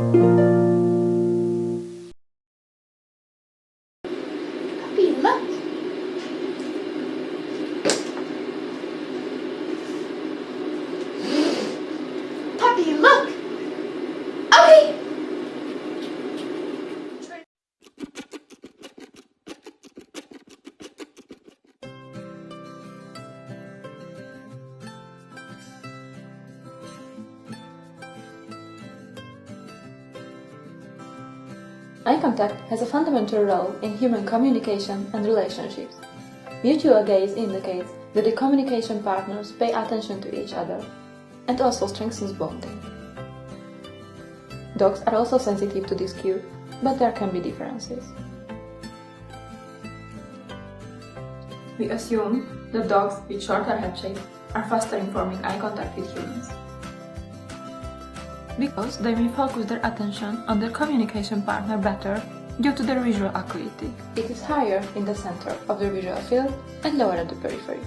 Puppy, look! Puppy, look! Okay! Eye contact has a fundamental role in human communication and relationships. Mutual gaze indicates that the communication partners pay attention to each other and also strengthens bonding. Dogs are also sensitive to this cue, but there can be differences. We assume that dogs with shorter head shapes are faster in forming eye contact with humans, because they may focus their attention on their communication partner better due to their visual acuity. It is higher in the center of the visual field and lower at the periphery.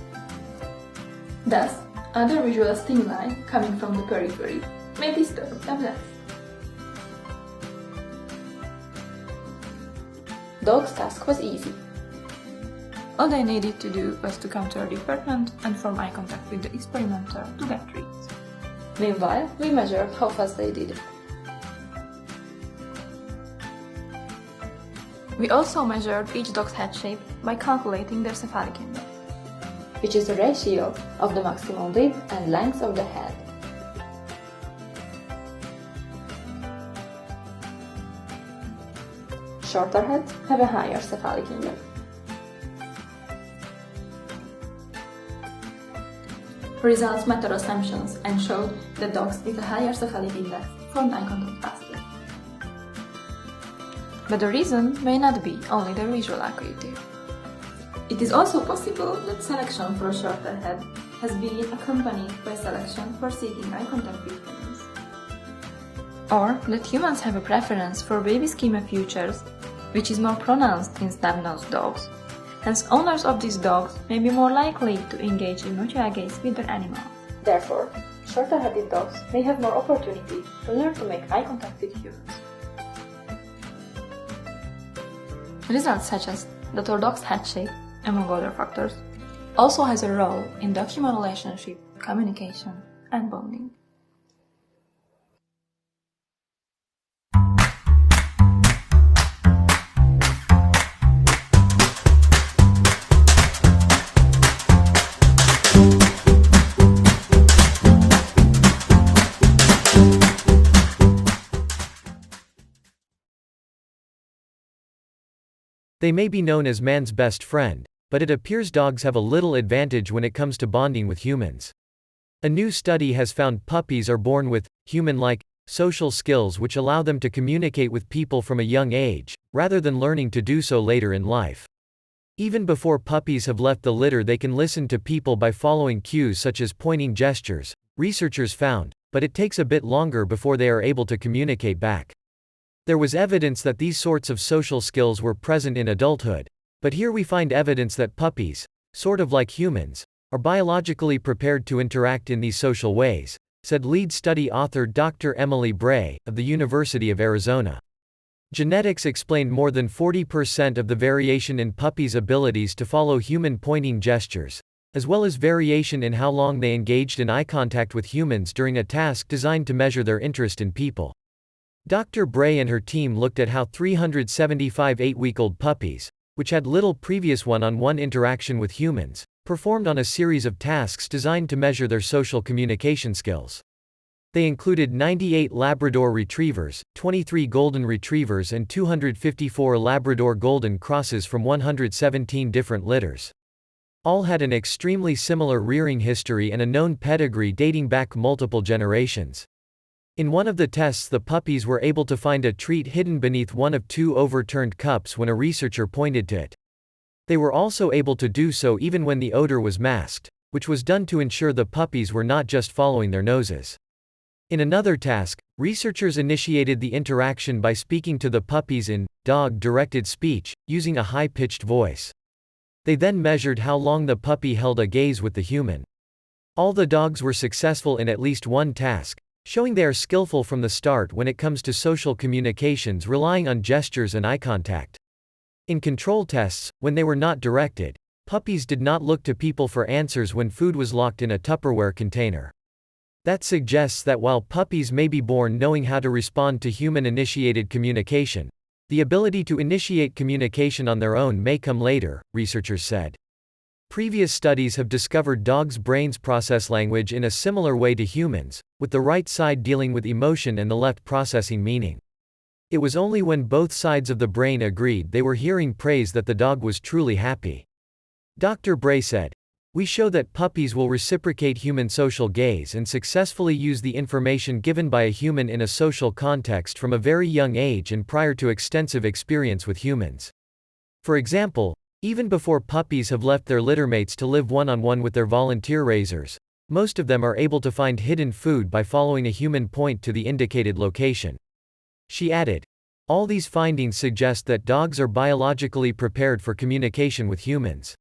Thus, other visual stimuli coming from the periphery may disturb them less. Dog's task was easy. All they needed to do was to come to our department and form eye contact with the experimenter to get treats. Meanwhile, we measured how fast they did it. We also measured each dog's head shape by calculating their cephalic index, which is the ratio of the maximal width and length of the head. Shorter heads have a higher cephalic index. Results met our assumptions and showed that dogs with a higher cephalic index formed eye contact faster. But the reason may not be only their visual acuity. It is also possible that selection for a shorter head has been accompanied by selection for seeking eye contact with humans. Or that humans have a preference for baby schema features, which is more pronounced in snub-nosed dogs. Hence, owners of these dogs may be more likely to engage in mutual gaze with their animals. Therefore, shorter-headed dogs may have more opportunity to learn to make eye contact with humans. Results suggest that our dog's head shape, among other factors, also has a role in dog-human relationship, communication, and bonding. They may be known as man's best friend, but it appears dogs have a little advantage when it comes to bonding with humans. A new study has found puppies are born with human-like social skills which allow them to communicate with people from a young age, rather than learning to do so later in life. Even before puppies have left the litter, they can listen to people by following cues such as pointing gestures, researchers found, but it takes a bit longer before they are able to communicate back. There was evidence that these sorts of social skills were present in adulthood, but here we find evidence that puppies, sort of like humans, are biologically prepared to interact in these social ways, said lead study author Dr. Emily Bray, of the University of Arizona. Genetics explained more than 40% of the variation in puppies' abilities to follow human pointing gestures, as well as variation in how long they engaged in eye contact with humans during a task designed to measure their interest in people. Dr. Bray and her team looked at how 375 8-week-old puppies, which had little previous one-on-one interaction with humans, performed on a series of tasks designed to measure their social communication skills. They included 98 Labrador Retrievers, 23 Golden Retrievers and 254 Labrador Golden Crosses from 117 different litters. All had an extremely similar rearing history and a known pedigree dating back multiple generations. In one of the tests, the puppies were able to find a treat hidden beneath one of 2 overturned cups when a researcher pointed to it. They were also able to do so even when the odor was masked, which was done to ensure the puppies were not just following their noses. In another task, researchers initiated the interaction by speaking to the puppies in dog-directed speech, using a high-pitched voice. They then measured how long the puppy held a gaze with the human. All the dogs were successful in at least one task, showing they are skillful from the start when it comes to social communications, relying on gestures and eye contact. In control tests, when they were not directed, puppies did not look to people for answers when food was locked in a Tupperware container. That suggests that while puppies may be born knowing how to respond to human-initiated communication, the ability to initiate communication on their own may come later, researchers said. Previous studies have discovered dogs' brains process language in a similar way to humans, with the right side dealing with emotion and the left processing meaning. It was only when both sides of the brain agreed they were hearing praise that the dog was truly happy. Dr. Bray said, "We show that puppies will reciprocate human social gaze and successfully use the information given by a human in a social context from a very young age and prior to extensive experience with humans. For example, even before puppies have left their littermates to live one-on-one with their volunteer raisers, most of them are able to find hidden food by following a human point to the indicated location." She added, "All these findings suggest that dogs are biologically prepared for communication with humans.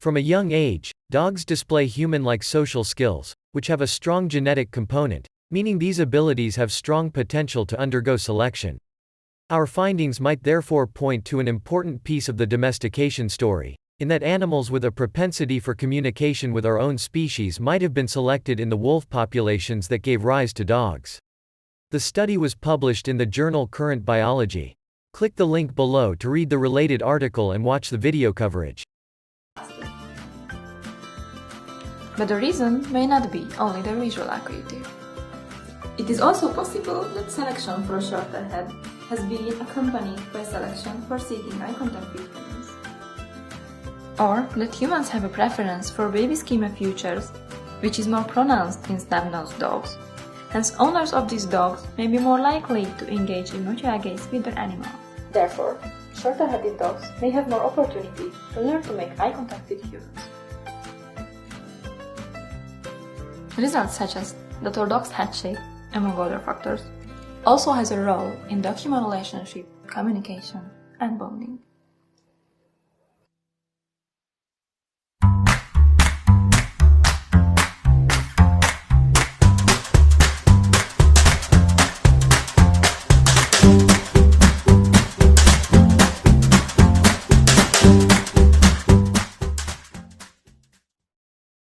From a young age, dogs display human-like social skills, which have a strong genetic component, meaning these abilities have strong potential to undergo selection. Our findings might therefore point to an important piece of the domestication story, in that animals with a propensity for communication with our own species might have been selected in the wolf populations that gave rise to dogs." The study was published in the journal Current Biology. Click the link below to read the related article and watch the video coverage. But the reason may not be only the visual acuity. It is also possible that selection for a shorter head has been accompanied by selection for seeking eye contact with humans. Or that humans have a preference for baby schema features, which is more pronounced in snub-nosed dogs. Hence, owners of these dogs may be more likely to engage in mutual gaze with their animal. Therefore, shorter-headed dogs may have more opportunity to learn to make eye contact with humans. Results suggest that our dog's head shape, among other factors, also has a role in dog-human relationship, communication, and bonding.